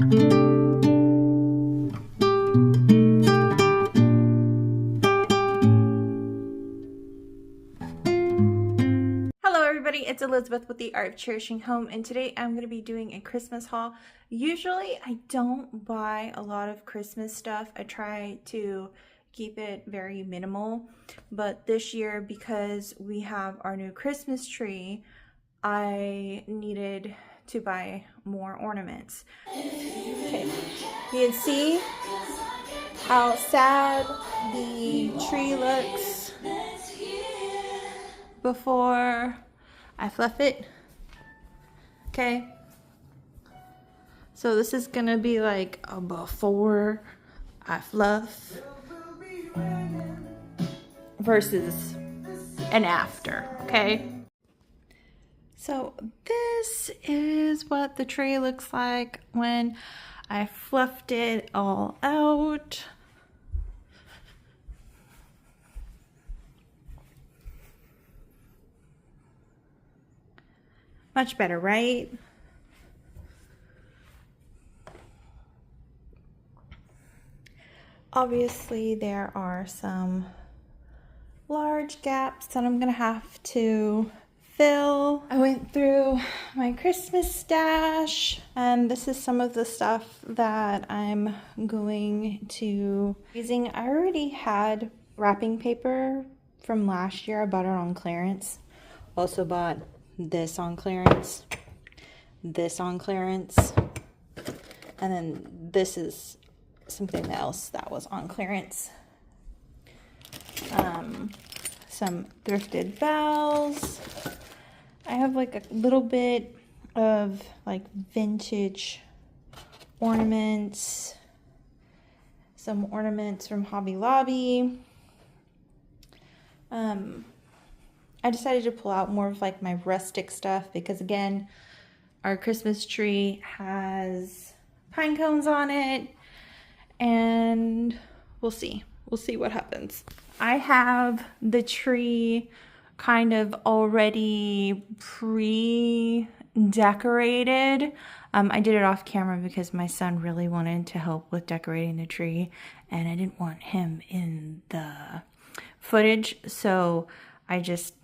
Hello everybody, it's Elizabeth with the Art of Cherishing Home, and today I'm going to be doing a Christmas haul. Usually I don't buy a lot of Christmas stuff. I try to keep it very minimal, but this year, because we have our new Christmas tree, I needed to buy more ornaments. Okay, you can see how sad the tree looks before I fluff it. Okay, so this is gonna be like a before I fluff versus an after. Okay, so this is what the tree looks like when I fluffed it all out. Much better, right? Obviously, there are some large gaps that I'm gonna have to fill. I went through my Christmas stash, and this is some of the stuff that I'm going to using. I already had wrapping paper from last year. I bought it on clearance. Also bought this on clearance, this on clearance, and then this is something else that was on clearance. Some thrifted bells. I have like a little bit of like vintage ornaments, some ornaments from Hobby Lobby. I decided to pull out more of like my rustic stuff because, again, our Christmas tree has pine cones on it, and we'll see what happens. I have the tree kind of already pre-decorated. I did it off camera because my son really wanted to help with decorating the tree, and I didn't want him in the footage, so I just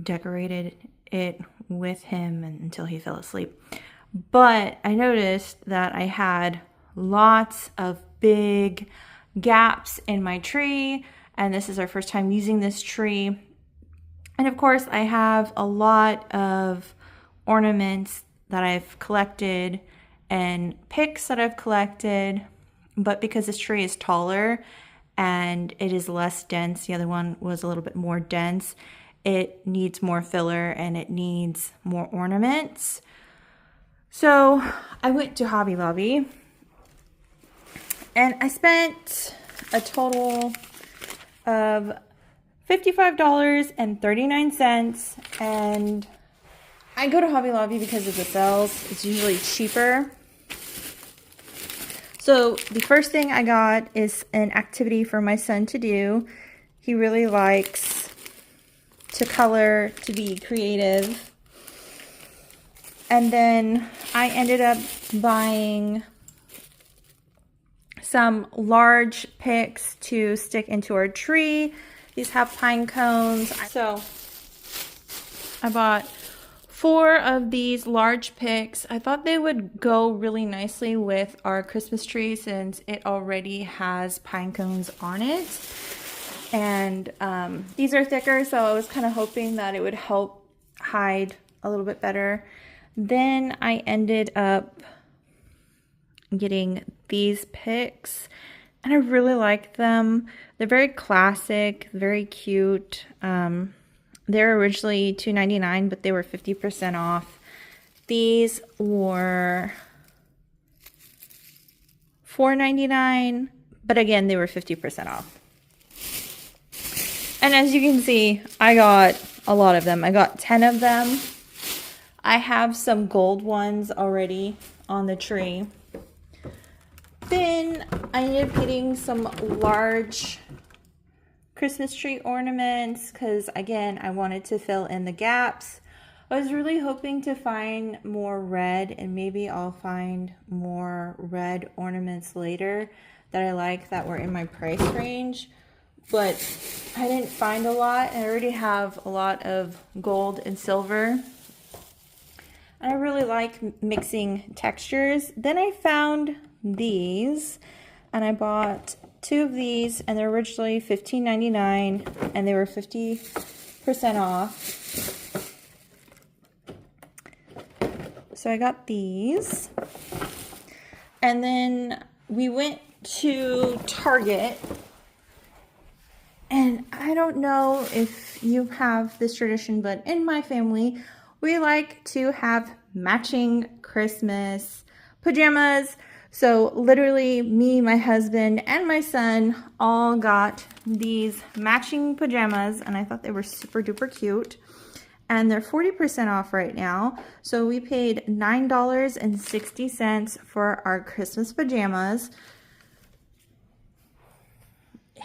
decorated it with him until he fell asleep. But I noticed that I had lots of big gaps in my tree, and this is our first time using this tree. And of course, I have a lot of ornaments that I've collected and picks that I've collected, but because this tree is taller and it is less dense, the other one was a little bit more dense, it needs more filler and it needs more ornaments. So I went to Hobby Lobby and I spent a total of $55.39, and I go to Hobby Lobby because of the sales. It's usually cheaper. So the first thing I got is an activity for my son to do. He really likes to color, to be creative. And then I ended up buying some large picks to stick into our tree. These have pine cones. So I bought 4 of these large picks. I thought they would go really nicely with our Christmas tree since it already has pine cones on it. And these are thicker, so I was kind of hoping that it would help hide a little bit better. Then I ended up getting these picks, and I really like them. They're very classic, very cute. They're originally $2.99, but they were 50% off. These were $4.99, but again, they were 50% off. And as you can see, I got a lot of them. I got 10 of them. I have some gold ones already on the tree. Then I ended up getting some large Christmas tree ornaments because, again, I wanted to fill in the gaps. I was really hoping to find more red, and maybe I'll find more red ornaments later that I like that were in my price range, but I didn't find a lot, and I already have a lot of gold and silver. And I really like mixing textures. Then I found these, and I bought 2 of these, and they're originally $15.99, and they were 50% off. So I got these, and then we went to Target, and I don't know if you have this tradition, but in my family, we like to have matching Christmas pajamas. So literally me, my husband, and my son all got these matching pajamas, and I thought they were super duper cute. And they're 40% off right now. So we paid $9.60 for our Christmas pajamas.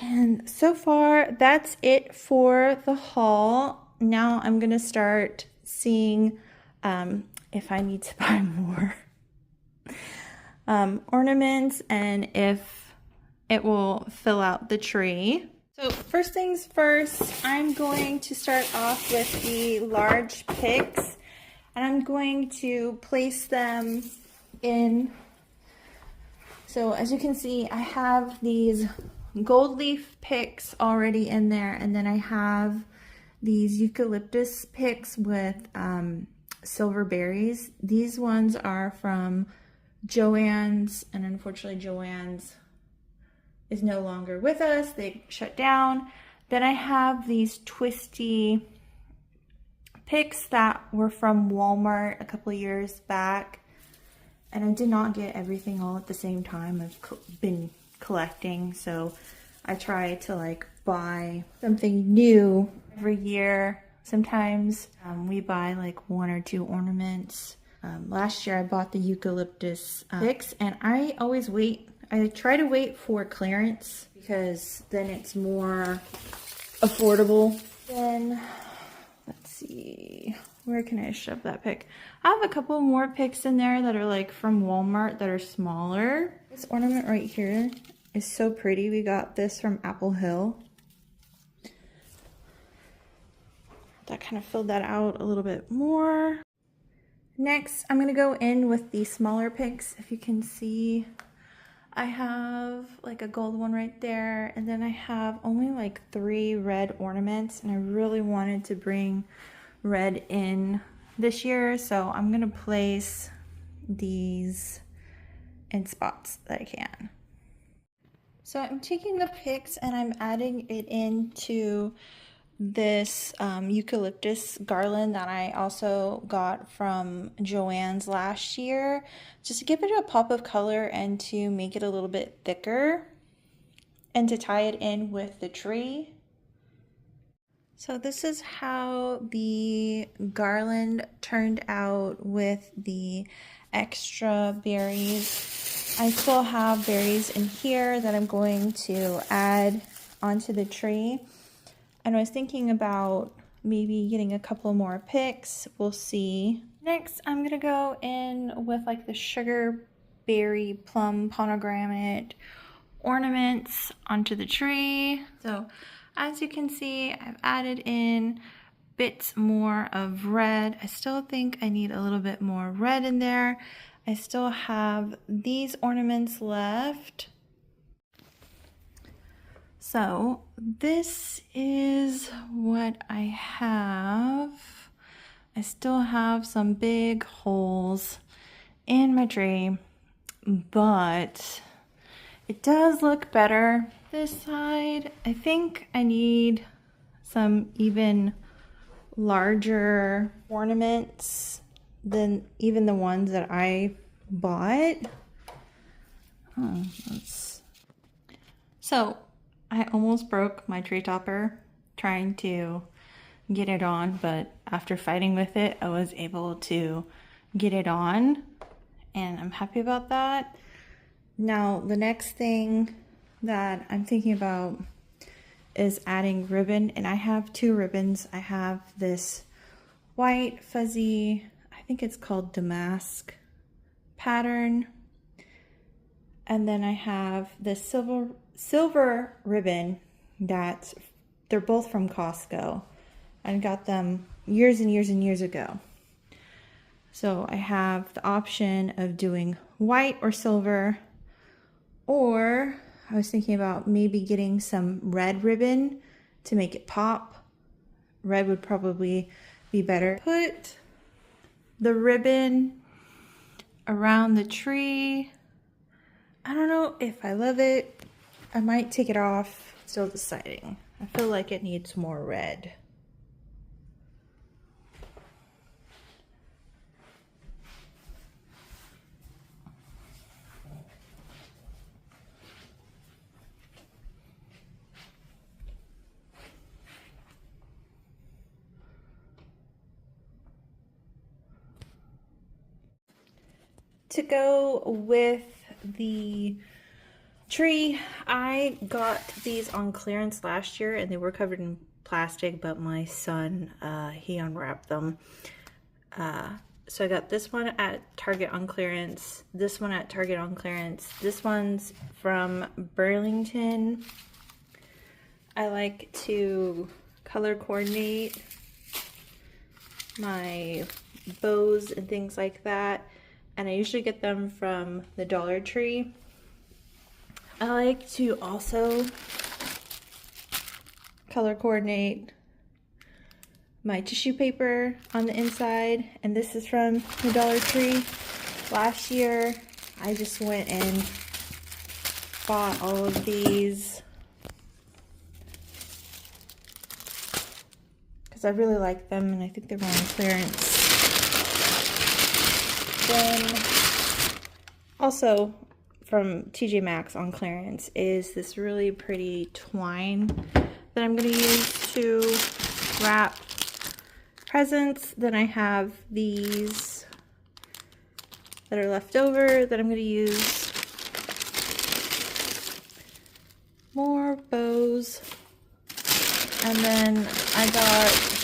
And so far, that's it for the haul. Now I'm gonna start seeing if I need to buy more ornaments and if it will fill out the tree. So first things first, I'm going to start off with the large picks, and I'm going to place them in. So as you can see, I have these gold leaf picks already in there, and then I have these eucalyptus picks with silver berries. These ones are from Joann's, and unfortunately Joann's is no longer with us. They shut down. Then I have these twisty picks that were from Walmart a couple of years back, and I did not get everything all at the same time. I've been collecting, so I try to like buy something new every year. Sometimes we buy like 1 or 2 ornaments. Last year I bought the eucalyptus picks, and I always wait. I try to wait for clearance because then it's more affordable. Then, let's see, where can I shove that pick? I have a couple more picks in there that are like from Walmart that are smaller. This ornament right here is so pretty. We got this from Apple Hill. That kind of filled that out a little bit more. Next, I'm gonna go in with the smaller picks. If you can see, I have like a gold one right there, and then I have only like 3 red ornaments, and I really wanted to bring red in this year, so I'm gonna place these in spots that I can. So I'm taking the picks and I'm adding it into this eucalyptus garland that I also got from Joann's last year, just to give it a pop of color and to make it a little bit thicker and to tie it in with the tree. So this is how the garland turned out with the extra berries. I still have berries in here that I'm going to add onto the tree. And I was thinking about maybe getting a couple more picks. We'll see. Next, I'm gonna go in with like the sugar berry plum pomegranate ornaments onto the tree. So as you can see, I've added in bits more of red. I still think I need a little bit more red in there. I still have these ornaments left. So this is what I have. I still have some big holes in my tree, but it does look better. This side, I think I need some even larger ornaments than even the ones that I bought. So I almost broke my tree topper trying to get it on, but after fighting with it, I was able to get it on, and I'm happy about that. Now, the next thing that I'm thinking about is adding ribbon, and I have 2 ribbons. I have this white fuzzy, I think it's called damask pattern. And then I have this silver ribbon that they're both from Costco. I got them years and years and years ago. So I have the option of doing white or silver, or I was thinking about maybe getting some red ribbon to make it pop. Red would probably be better. Put the ribbon around the tree. I don't know if I love it. I might take it off. Still deciding. I feel like it needs more red. To go with the tree, I got these on clearance last year and they were covered in plastic, but my son, he unwrapped them. So I got this one at Target on clearance, this one at Target on clearance. This one's from Burlington. I like to color coordinate my bows and things like that. And I usually get them from the Dollar Tree. I like to also color coordinate my tissue paper on the inside, and this is from the Dollar Tree. Last year, I just went and bought all of these because I really like them and I think they're on clearance. Then also from TJ Maxx on clearance is this really pretty twine that I'm going to use to wrap presents. Then I have these that are left over that I'm going to use. More bows. And then I got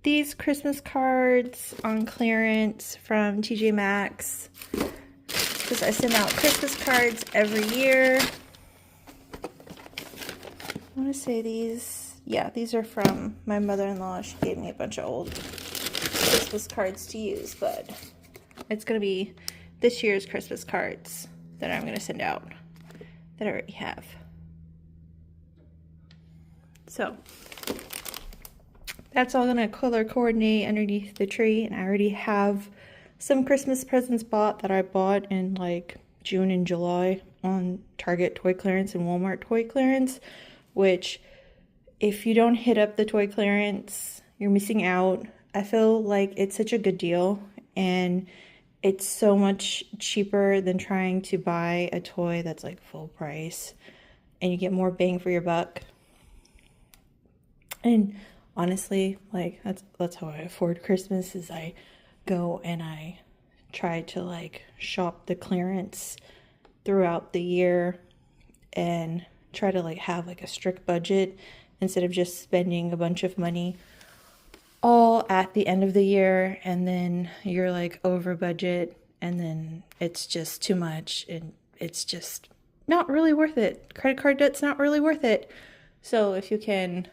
these Christmas cards on clearance from TJ Maxx because I send out Christmas cards every year. I want to say these, yeah, these are from my mother-in-law. She gave me a bunch of old Christmas cards to use, but it's going to be this year's Christmas cards that I'm going to send out that I already have. So that's all gonna color coordinate underneath the tree, and I already have some Christmas presents bought that I bought in like June and July on Target toy clearance and Walmart toy clearance, which if you don't hit up the toy clearance, you're missing out. I feel like it's such a good deal and it's so much cheaper than trying to buy a toy that's like full price, and you get more bang for your buck. And honestly, like that's how I afford Christmas, is I go and I try to like shop the clearance throughout the year and try to like have like a strict budget instead of just spending a bunch of money all at the end of the year and then you're like over budget and then it's just too much and it's just not really worth it. Credit card debt's not really worth it. So if you can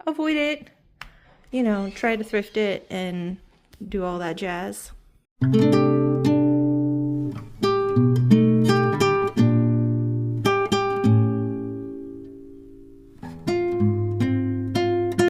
avoid it, you know, try to thrift it and do all that jazz.